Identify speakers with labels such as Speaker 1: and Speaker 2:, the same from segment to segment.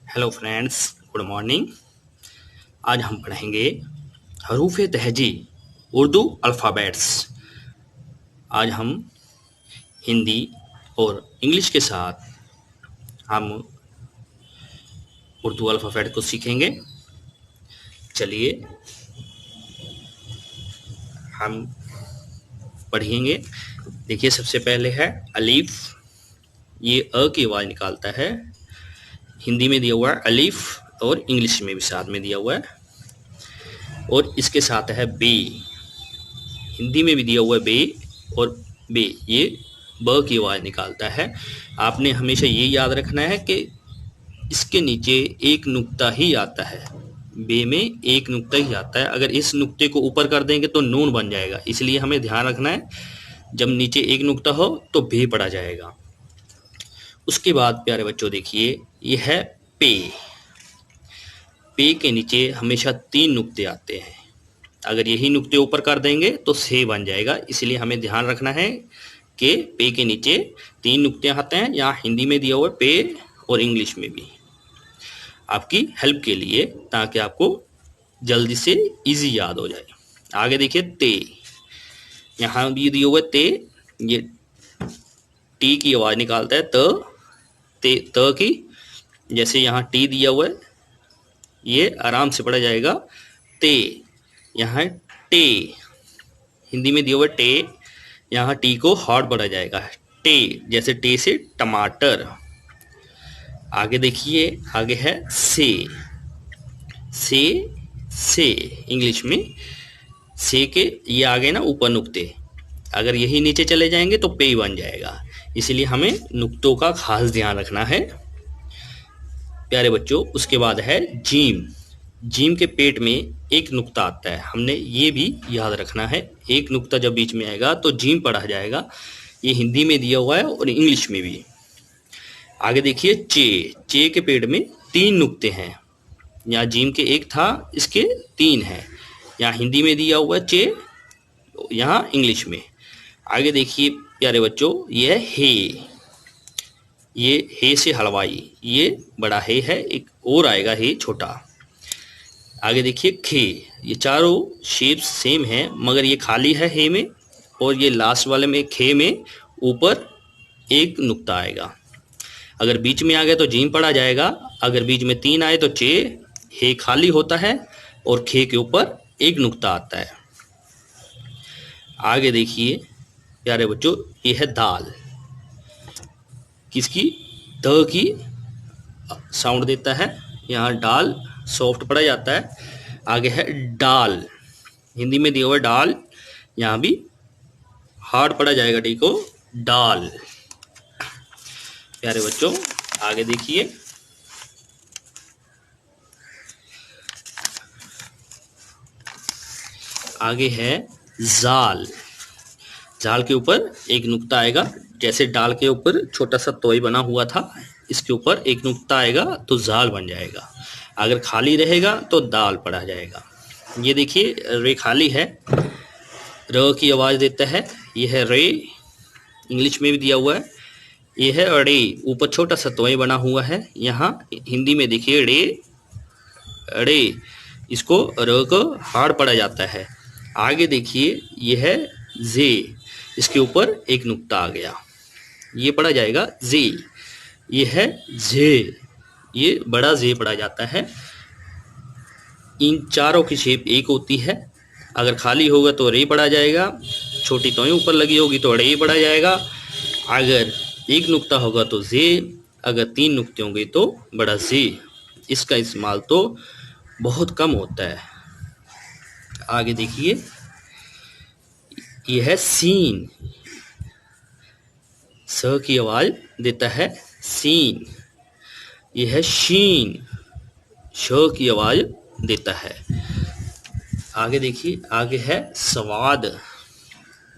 Speaker 1: Hello friends, good morning. आज हम पढ़ेंगे हरूफ तहजी उर्दू अल्फ़ाबेट्स। आज हम हिंदी और इंग्लिश के साथ हम उर्दू अल्फ़ाबेट को सीखेंगे। चलिए हम पढ़ेंगे। देखिए, सबसे पहले है अलीफ। ये अ की आवाज़ निकालता है। हिंदी में दिया हुआ है अलीफ और इंग्लिश में भी साथ में दिया हुआ है। और इसके साथ है बे। हिंदी में भी दिया हुआ है बे और बे, ये ब की आवाज़ निकालता है। आपने हमेशा ये याद रखना है कि इसके नीचे एक नुक्ता ही आता है। बे में एक नुक्ता ही आता है। अगर इस नुक्ते को ऊपर कर देंगे तो नून बन जाएगा, इसलिए हमें ध्यान रखना है जब नीचे एक नुक्ता हो तो बे पढ़ा जाएगा। उसके बाद प्यारे बच्चों देखिए, ये है पे। पे के नीचे हमेशा 3 नुक्ते आते हैं। अगर यही नुक्ते ऊपर कर देंगे तो से बन जाएगा, इसलिए हमें ध्यान रखना है कि पे के नीचे 3 नुक्ते आते हैं। यहाँ हिंदी में दिया हुआ है पे और इंग्लिश में भी, आपकी हेल्प के लिए, ताकि आपको जल्दी से इजी याद हो जाए। आगे देखिए ते। यहाँ भी दिया हुआ है ते। ये टी की आवाज़ निकालता है त की। जैसे यहाँ टी दिया हुआ है, ये आराम से पढ़ा जाएगा ते। यहाँ टे। हिंदी में दिया हुआ टे, यहाँ टी को हार्ड पढ़ा जाएगा टे। जैसे टे से टमाटर। आगे देखिए, आगे है से। से इंग्लिश में से के ये आगे ना ऊपर नुक्ते, अगर यही नीचे चले जाएंगे तो पे बन जाएगा, इसलिए हमें नुक्तों का खास ध्यान रखना है प्यारे बच्चों। उसके बाद है जीम। जीम के पेट में एक नुक्ता आता है, हमने ये भी याद रखना है। एक नुक्ता जब बीच में आएगा तो जीम पढ़ा जाएगा। ये हिंदी में दिया हुआ है और इंग्लिश में भी। आगे देखिए चे के पेट में 3 नुक्ते हैं। यहाँ जीम के एक था, इसके 3 हैं। यहाँ हिंदी में दिया हुआ चे, यहाँ इंग्लिश में। आगे देखिए प्यारे बच्चों, ये है हे। ये हे से हलवाई, ये बड़ा हे है, एक और आएगा हे छोटा। आगे देखिए खे। ये चारों शेप्स सेम हैं, मगर ये खाली है हे में, और ये लास्ट वाले में खे में ऊपर एक नुक्ता आएगा। अगर बीच में आ गया तो जीम पढ़ा जाएगा। अगर बीच में 3 आए तो चे, हे खाली होता है और खे के ऊपर एक नुक्ता आता है। आगे देखिए प्यारे बच्चों, ये है दाल। किसकी? द की साउंड देता है। यहाँ डाल सॉफ्ट पढ़ा जाता है। आगे है डाल। हिंदी में दिया हुआ डाल, यहाँ भी हार्ड पढ़ा जाएगा डी को, डाल। प्यारे बच्चों आगे देखिए, आगे है जाल। जाल के ऊपर एक नुक्ता आएगा। जैसे डाल के ऊपर छोटा सा तोय बना हुआ था, इसके ऊपर एक नुक्ता आएगा तो जाल बन जाएगा। अगर खाली रहेगा तो दाल पढ़ा जाएगा। ये देखिए रे खाली है, र की आवाज़ देता है। ये है रे, इंग्लिश में भी दिया हुआ है। ये है अड़े, ऊपर छोटा सा तोय बना हुआ है। यहाँ हिंदी में देखिए रे अड़े, इसको र को हार्ड पढ़ा जाता है। आगे देखिए ये है जे, इसके ऊपर एक नुक्ता आ गया, ये पढ़ा जाएगा जे। ये है जे, ये बड़ा जे पढ़ा जाता है। इन चारों की शेप एक होती है। अगर खाली होगा तो रे पढ़ा जाएगा, छोटी तोय ऊपर लगी होगी तो अड़े पढ़ा जाएगा। अगर एक नुक्ता होगा तो जे, अगर 3 नुक्ते होंगे तो बड़ा जे। इसका इस्तेमाल तो बहुत कम होता है। आगे देखिए, यह है सीन। स की आवाज देता है सीन। यह है शीन, श की आवाज देता है। आगे देखिए, आगे है स्वाद,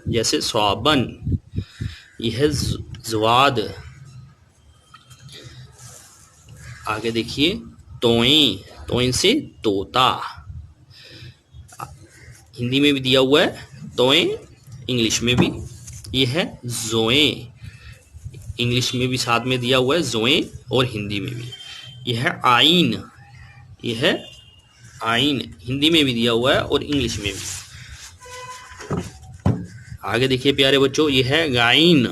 Speaker 1: जैसे स्वाबन। यह है ज्वाद। आगे देखिए तोय, तोय से तोता। हिंदी में भी दिया हुआ है तोय, इंग्लिश में भी। यह है जोए, इंग्लिश में भी साथ में दिया हुआ है जोए और हिंदी में भी। यह है आइन, यह है आइन, हिंदी में भी दिया हुआ है और इंग्लिश में भी। आगे देखिए प्यारे बच्चों, यह है गाइन,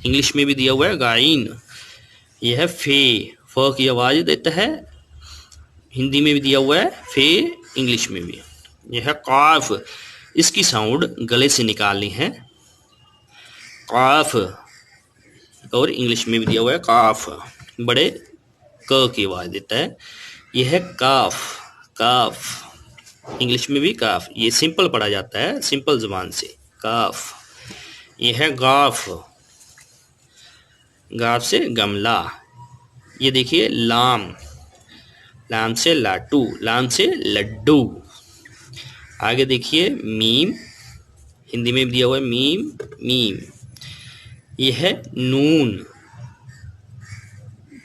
Speaker 1: इंग्लिश में भी दिया हुआ है गाइन। यह है फे, फ की आवाज देता है, हिंदी में भी दिया हुआ है फे, इंग्लिश में भी। यह है काफ, इसकी साउंड गले से निकालनी है, काफ, और इंग्लिश में भी दिया हुआ है काफ, बड़े क की आवाज देता है। यह है काफ, काफ, इंग्लिश में भी काफ, ये सिंपल पढ़ा जाता है, सिंपल जुबान से, काफ। यह है गाफ, गाफ से गमला। ये देखिए लाम, लाम से लाटू, लाम से लड्डू। आगे देखिए मीम, हिंदी में भी दिया हुआ है मीम, मीम। यह है नून,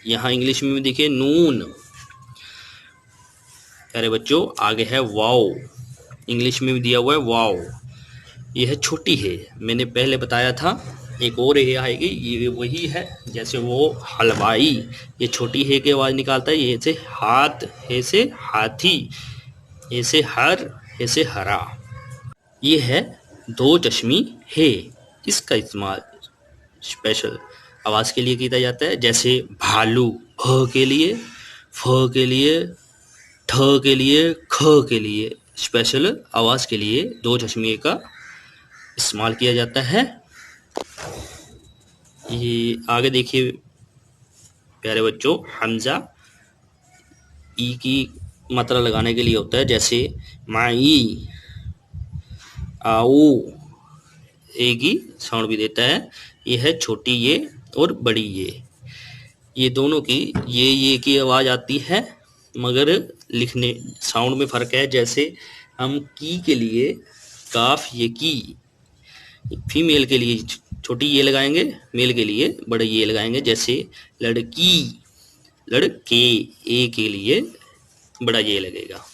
Speaker 1: यहाँ इंग्लिश में भी देखिए नून। प्यारे बच्चों आगे है वाओ, इंग्लिश में भी दिया हुआ है वाओ। यह है छोटी है, मैंने पहले बताया था, एक और है आएगी, ये वही है, जैसे वो हलवाई, ये छोटी है की आवाज निकालता है। ये से हाथ, है से हाथी, ये से हर, है से हरा। ये है दो चश्मी है, इसका इस्तेमाल स्पेशल आवाज के लिए किया जाता है, जैसे भालू, भ के लिए, फ के लिए, ठ के लिए, ख के लिए, स्पेशल आवाज के लिए दो चश्मे का इस्तेमाल किया जाता है। ये आगे देखिए प्यारे बच्चों, हमजा ई की मात्रा लगाने के लिए होता है, जैसे माई, आओ, ए की साउंड भी देता है। यह है छोटी ये और बड़ी ये दोनों की ये की आवाज आती है, मगर लिखने साउंड में फर्क है। जैसे हम की के लिए काफ ये की, फीमेल के लिए छोटी ये लगाएंगे, मेल के लिए बड़े ये लगाएंगे, जैसे लड़की, लड़के, ए के लिए बड़ा ये लगेगा।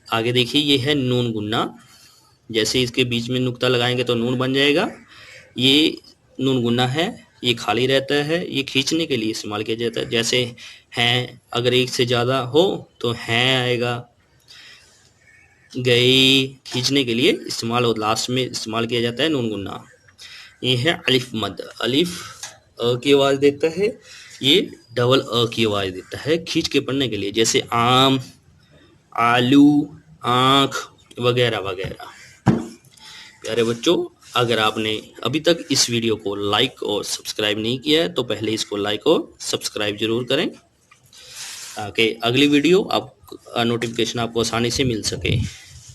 Speaker 1: आगे देखिए ये है नून गुन्ना, जैसे इसके बीच में नुक्ता लगाएंगे तो नून बन जाएगा। ये नून गुन्ना है, ये खाली रहता है, ये खींचने के लिए इस्तेमाल किया जाता है, जैसे हैं, अगर एक से ज़्यादा हो तो हैं आएगा, गए, खींचने के लिए इस्तेमाल, और लास्ट में इस्तेमाल किया जाता है नून गुन्ना। ये है अलिफ मद, अलिफ अ की आवाज़ देता है, ये डबल अ की आवाज़ देता है खींच के पढ़ने के लिए, जैसे आम, आलू, आँख वगैरह वगैरह। प्यारे बच्चों अगर आपने अभी तक इस वीडियो को लाइक और सब्सक्राइब नहीं किया है तो पहले इसको लाइक और सब्सक्राइब जरूर करें, ताकि अगली वीडियो आप नोटिफिकेशन आपको आसानी से मिल सके।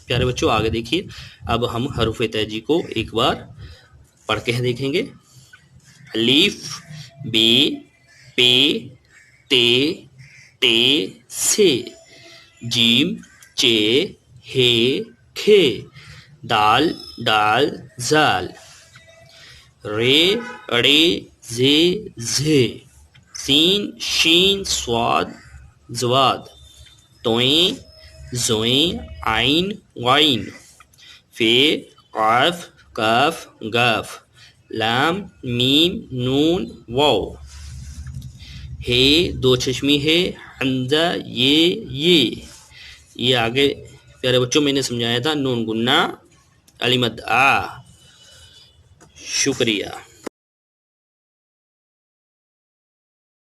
Speaker 1: प्यारे बच्चों आगे देखिए, अब हम हरूफ तहजी को एक बार पढ़ के देखेंगे। अलीफ, बे, पे, ते, टे, से, जीम, चे, हे, खे, दाल, डाल, जाल, रे, अड़े, जे, झे, सीन, शीन, स्वाद, जवाद, तोएं, जोएं, आइन, वाइन, फे, काफ, काफ, गाफ, लाम, मीम, नून, वाव, हे, दो चश्मी है, हमजा, ये आगे प्यारे बच्चों मैंने समझाया था, नून गुन्ना, अली मद आ। शुक्रिया।